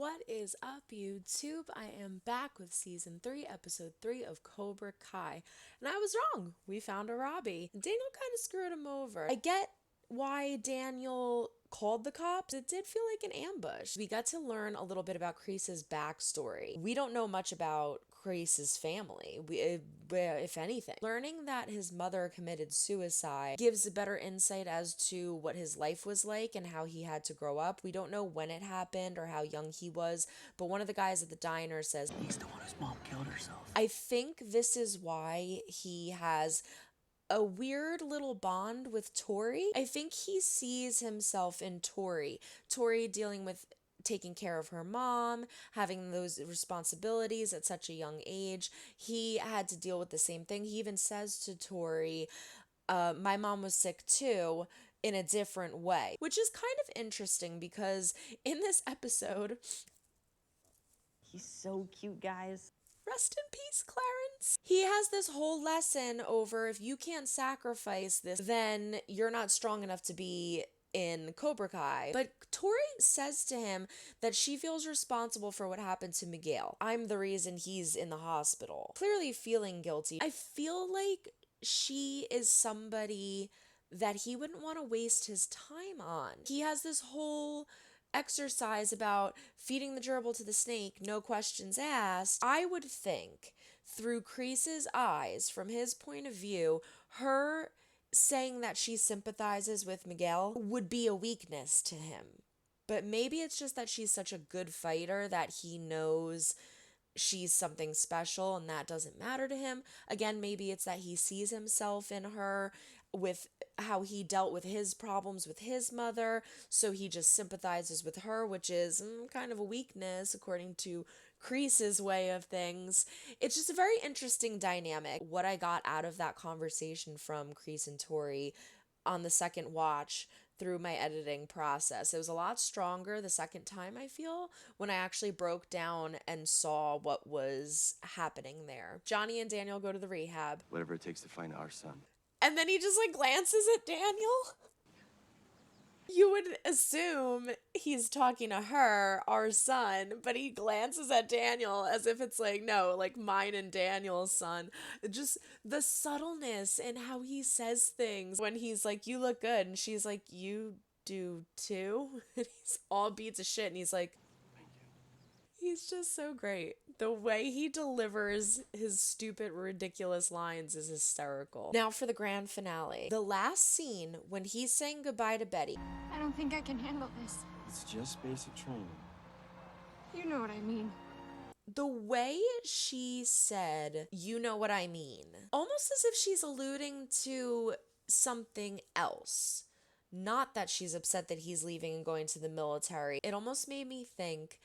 What is up, YouTube? I am back with season 3, episode 3 of Cobra Kai. And I was wrong. We found a Robbie. Daniel kind of screwed him over. I get why Daniel called the cops. It did feel like an ambush. We got to learn a little bit about Kreese's backstory. We don't know much about Kreese's family, if anything. Learning that his mother committed suicide gives a better insight as to what his life was like and how he had to grow up. We don't know when it happened or how young he was, but one of the guys at the diner says, he's the one whose mom killed herself. I think this is why he has a weird little bond with Tori. I think he sees himself in Tori. Tori dealing with taking care of her mom, having those responsibilities at such a young age. He had to deal with the same thing. He even says to Tori, my mom was sick too, in a different way, which is kind of interesting because in this episode, he's so cute, guys. rest in peace, Clarence. He has this whole lesson over if you can't sacrifice this, then you're not strong enough to be in Cobra Kai. But Tori says to him that she feels responsible for what happened to Miguel. I'm the reason he's in the hospital. Clearly feeling guilty. I feel like she is somebody that he wouldn't want to waste his time on. He has this whole exercise about feeding the gerbil to the snake, no questions asked. I would think through Kreese's eyes, from his point of view, her saying that she sympathizes with Miguel would be a weakness to him. But maybe it's just that she's such a good fighter that he knows she's something special and that doesn't matter to him. Again, maybe it's that he sees himself in her with how he dealt with his problems with his mother, so he just sympathizes with her, which is kind of a weakness according to Kreese's way of things. It's just a very interesting dynamic. What I got out of that conversation from Kreese and Tori on the second watch through my editing process, it was a lot stronger the second time, I feel, when I actually broke down and saw what was happening there. Johnny and Daniel go to the rehab. Whatever it takes to find our son. And then he just glances at Daniel. You would assume he's talking to her, our son, but he glances at Daniel as if it's no, mine and Daniel's son. Just the subtleness in how he says things when he's like, you look good. And she's like, you do too. And he's all beats of shit. And he's like, he's just so great. The way he delivers his stupid, ridiculous lines is hysterical. Now for the grand finale. The last scene when he's saying goodbye to Betty. I don't think I can handle this. It's just basic training. You know what I mean. The way she said, you know what I mean, almost as if she's alluding to something else. Not that she's upset that he's leaving and going to the military. It almost made me think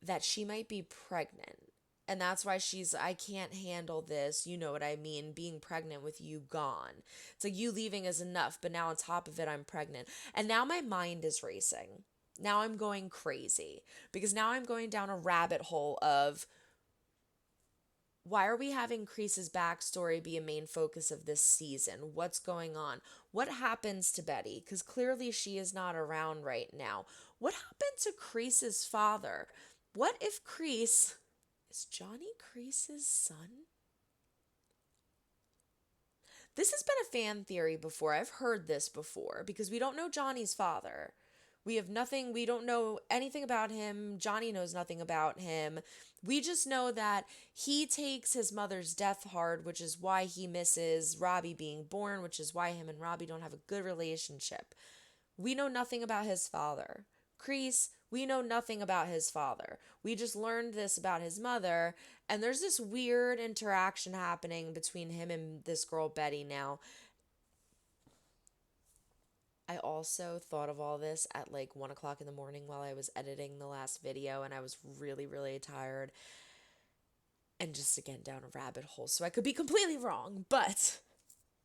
that she might be pregnant. And that's why she's, I can't handle this, you know what I mean, being pregnant with you gone. It's like you leaving is enough, but now on top of it, I'm pregnant. And now my mind is racing. Now I'm going crazy because now I'm going down a rabbit hole of why are we having Kreese's backstory be a main focus of this season? What's going on? What happens to Betty? Because clearly she is not around right now. What happened to Kreese's father? What if Kreese is Johnny Kreese's son? This has been a fan theory before. I've heard this before because we don't know Johnny's father. We don't know anything about him. Johnny knows nothing about him. We just know that he takes his mother's death hard, which is why he misses Robbie being born, which is why him and Robbie don't have a good relationship. We know nothing about his father. Kreese, we know nothing about his father. We just learned this about his mother, and there's this weird interaction happening between him and this girl Betty now. I also thought of all this at 1 o'clock in the morning while I was editing the last video, and I was really, really tired. And just again down a rabbit hole. So I could be completely wrong, but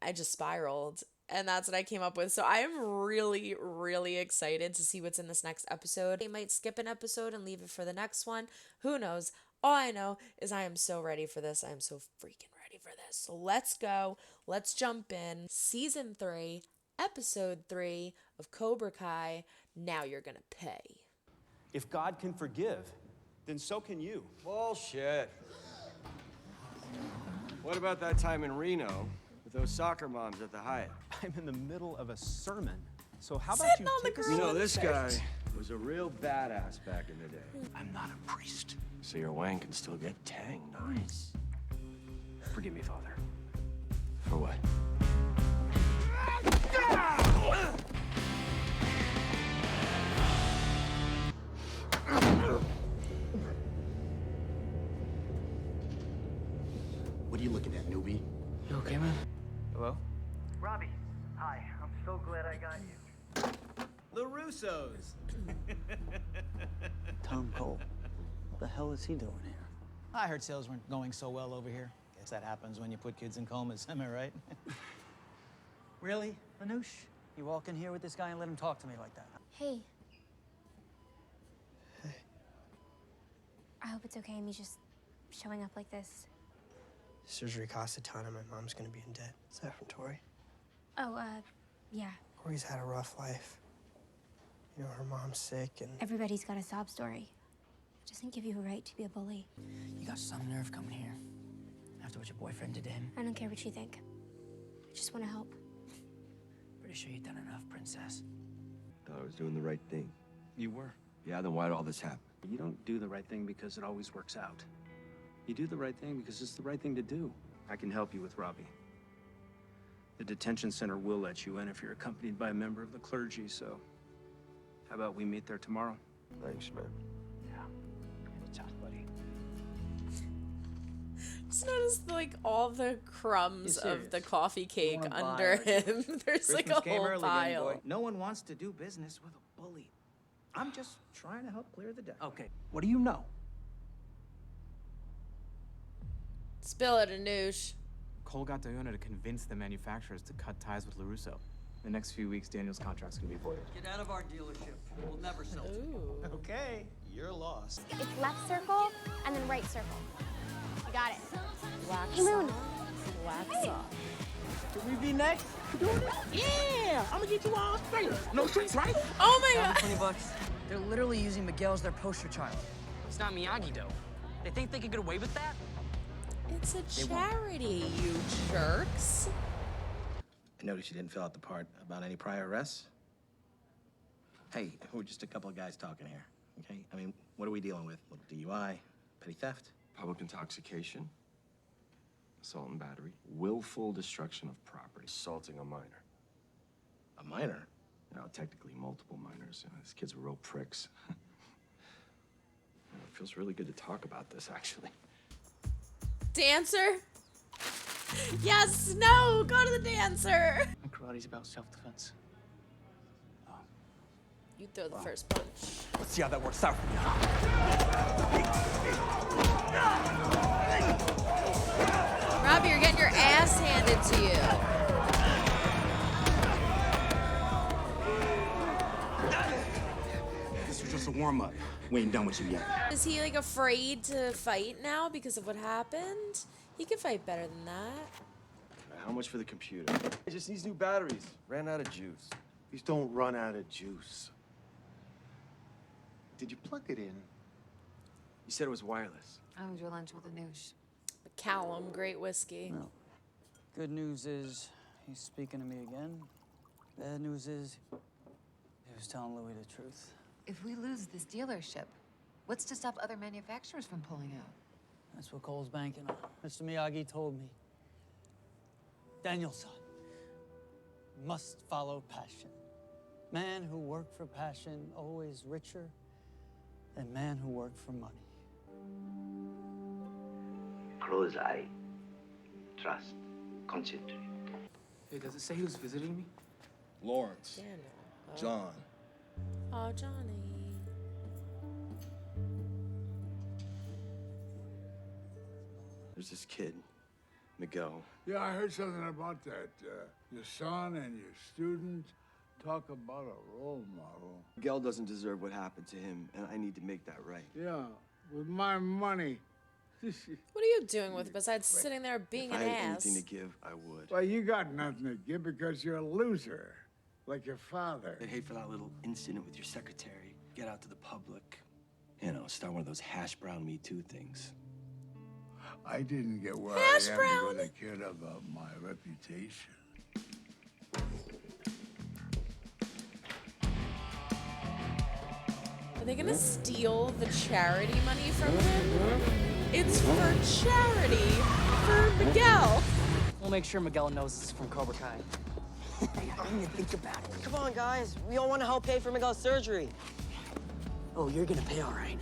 I just spiraled. And that's what I came up with. So I am really, really excited to see what's in this next episode. They might skip an episode and leave it for the next one. Who knows? All I know is I am so ready for this. I am so freaking ready for this. So let's go. Let's jump in. Season 3, Episode 3 of Cobra Kai. Now you're gonna pay. If God can forgive, then so can you. Bullshit. What about that time in Reno with those soccer moms at the Hyatt? I'm in the middle of a sermon. So how about Sitting you on the take a girl. You know, in the this church. guy was a real badass back in the day. I'm not a priest. So your wang can still get tang nice. Forgive me, Father. For what? What are you looking at, newbie? You okay, man? Hello? Robbie, hi. I'm so glad I got you. The Russos. Tom Cole. What the hell is he doing here? I heard sales weren't going so well over here. Guess that happens when you put kids in comas, am I right? Really, Anoush? You walk in here with this guy and let him talk to me like that? Hey. I hope it's okay me just showing up like this. Surgery costs a ton and my mom's gonna be in debt. Is that from Tori? Oh, yeah. Tori's had a rough life. You know, her mom's sick and... Everybody's got a sob story. It doesn't give you a right to be a bully. You got some nerve coming here. After what your boyfriend did to him. I don't care what you think. I just want to help. Pretty sure you've done enough, princess. Thought I was doing the right thing. You were. Yeah, then why'd all this happen? You don't do the right thing because it always works out. You do the right thing because it's the right thing to do. I can help you with Robbie. The detention center will let you in if you're accompanied by a member of the clergy, so how about we meet there tomorrow? Thanks, man. Yeah. Anytime, buddy. Just notice like all the crumbs You of the serious? coffee cake wanna buy under our him. There's like Christmas a came whole early, Danny pile. boy. No one wants to do business with a bully. I'm just trying to help clear the deck. Okay, what do you know? Spill it, Anoush. Cole got Diona to convince the manufacturers to cut ties with LaRusso. The next few weeks, Daniel's contract's gonna be voided. Get out of our dealership. We'll never sell to you. Ooh. Okay, you're lost. It's left circle and then right circle. You got it. Wax Hey, Moon. on, wax off. Can we be next? Yeah! I'm gonna get you all straight. No streets, right? Oh my god. 20 bucks. They're literally using Miguel as their poster child. It's not Miyagi, though. They think they can get away with that? It's a charity, you jerks. I noticed you didn't fill out the part about any prior arrests. Hey, we're just a couple of guys talking here, okay? I mean, what are we dealing with? DUI, petty theft? Public intoxication, assault and battery, willful destruction of property, assaulting a minor. A minor? You know, technically multiple minors. You know, these kids were real pricks. You know, it feels really good to talk about this, actually. Dancer? Yes, no, go to the dancer. And karate's about self-defense. You throw the first punch. Let's see how that works out. Robbie, you're getting your ass handed to you. This was just a warm-up. We ain't done with you yet. Is he like afraid to fight now because of what happened? He can fight better than that. How much for the computer? It just needs new batteries. Ran out of juice. These don't run out of juice. Did you plug it in? You said it was wireless. I was your lunch with Anoush. Callum, great whiskey. No. Good news is he's speaking to me again. Bad news is he was telling Louis the truth. If we lose this dealership, what's to stop other manufacturers from pulling out? That's what Cole's banking on. Mr. Miyagi told me. Daniel-san must follow passion. Man who worked for passion, always richer than man who worked for money. Close eye. Trust. Concentrate. Hey, does it say who's visiting me? Lawrence. Daniel. Oh. John. Oh, Johnny. There's this kid, Miguel. Yeah, I heard something about that. Your son and your student talk about a role model. Miguel doesn't deserve what happened to him, and I need to make that right. Yeah, with my money. What are you doing with besides sitting there being If an I had ass? anything to give, I would. Well, you got nothing to give because you're a loser, like your father. I'd hate for that little incident with your secretary get out to the public. You know, start one of those hash brown Me Too things. I didn't get where Hash I am brown. because I cared about my reputation. Are they gonna steal the charity money from him? It's for charity for Miguel. We'll make sure Miguel knows this is from Cobra Kai. I didn't even think about it. Come on, guys. We all want to help pay for Miguel's surgery. Oh, you're gonna pay all right.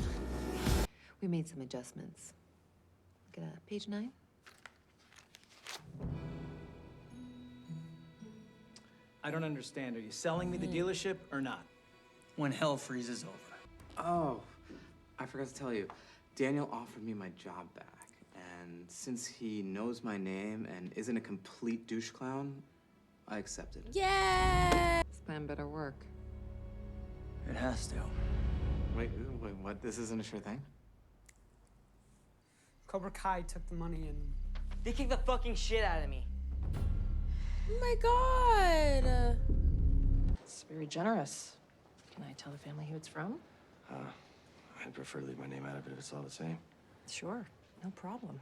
We made some adjustments. Look at page 9. I don't understand. Are you selling me the dealership or not? When hell freezes over. Oh, I forgot to tell you. Daniel offered me my job back. And since he knows my name and isn't a complete douche clown, I accepted. Yeah. This plan better work. It has to. Wait, what? This isn't a sure thing? Cobra Kai took the money and... They kicked the fucking shit out of me. Oh my god. It's very generous. Can I tell the family who it's from? I'd prefer to leave my name out of it if it's all the same. Sure, no problem.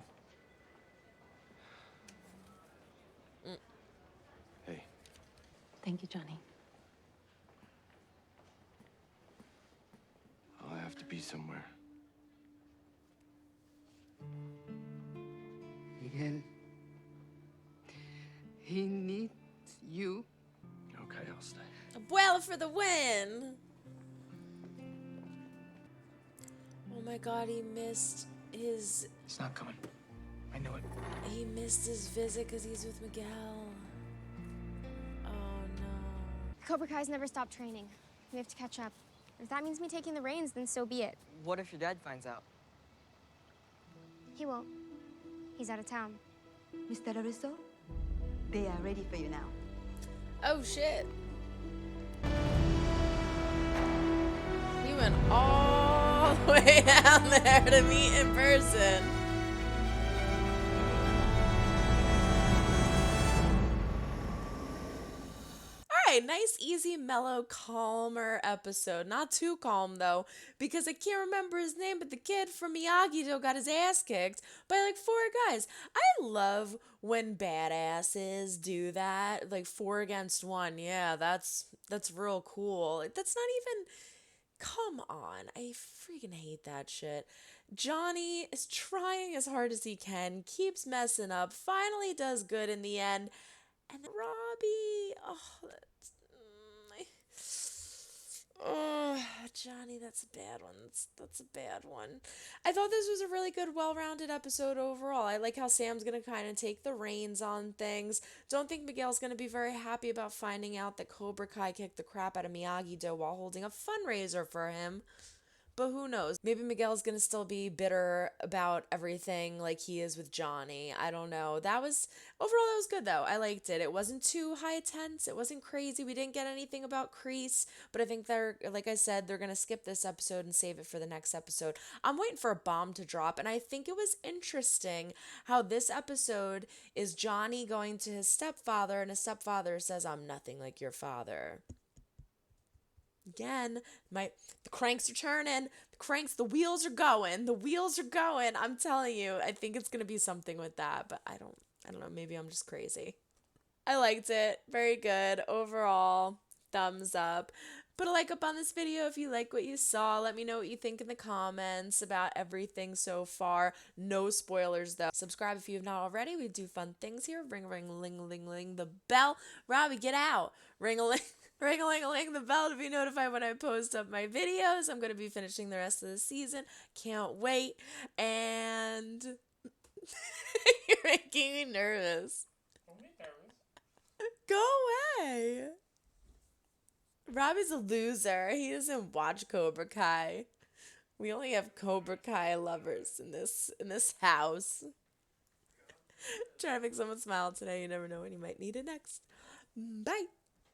Hey. Thank you, Johnny. I'll have to be somewhere. Miguel. He needs you. Okay, I'll stay. Abuela for the win. Oh my god, he missed his... It's not coming. I knew it. He missed his visit because he's with Miguel. Oh no. Cobra Kai's never stopped training. We have to catch up. If that means me taking the reins, then so be it. What if your dad finds out? He won't. He's out of town. Mr. Russo, they are ready for you now. Oh shit. He went all the way down there to meet in person. Alright, nice, easy, mellow, calmer episode. Not too calm though, because I can't remember his name, but the kid from Miyagi-Do got his ass kicked by like 4 guys. I love when badasses do that, like 4 against 1. Yeah, that's real cool. That's not even... Come on, I freaking hate that shit. Johnny is trying as hard as he can, keeps messing up, finally does good in the end. And Robbie, Johnny, that's a bad one. That's a bad one. I thought this was a really good, well-rounded episode overall. I like how Sam's going to kind of take the reins on things. Don't think Miguel's going to be very happy about finding out that Cobra Kai kicked the crap out of Miyagi-Do while holding a fundraiser for him. But who knows? Maybe Miguel's gonna still be bitter about everything like he is with Johnny. I don't know. Overall, that was good though. I liked it. It wasn't too high tense. It wasn't crazy. We didn't get anything about Kreese, but I think like I said, they're gonna skip this episode and save it for the next episode. I'm waiting for a bomb to drop, and I think it was interesting how this episode is Johnny going to his stepfather, and his stepfather says, "I'm nothing like your father." Again, the cranks are turning. The wheels are going. I'm telling you, I think it's gonna be something with that, but I don't know. Maybe I'm just crazy. I liked it. Very good overall. Thumbs up. Put a like up on this video if you like what you saw. Let me know what you think in the comments about everything so far. No spoilers though. Subscribe if you have not already. We do fun things here. Ring ring ling ling ling the bell. Robbie, get out. Ring a ling. Ring-a-ling-a-ling the bell to be notified when I post up my videos. I'm going to be finishing the rest of the season. Can't wait. And you're making me nervous. Go away. Robbie's a loser. He doesn't watch Cobra Kai. We only have Cobra Kai lovers in this house. Trying to make someone smile today. You never know when you might need it next. Bye.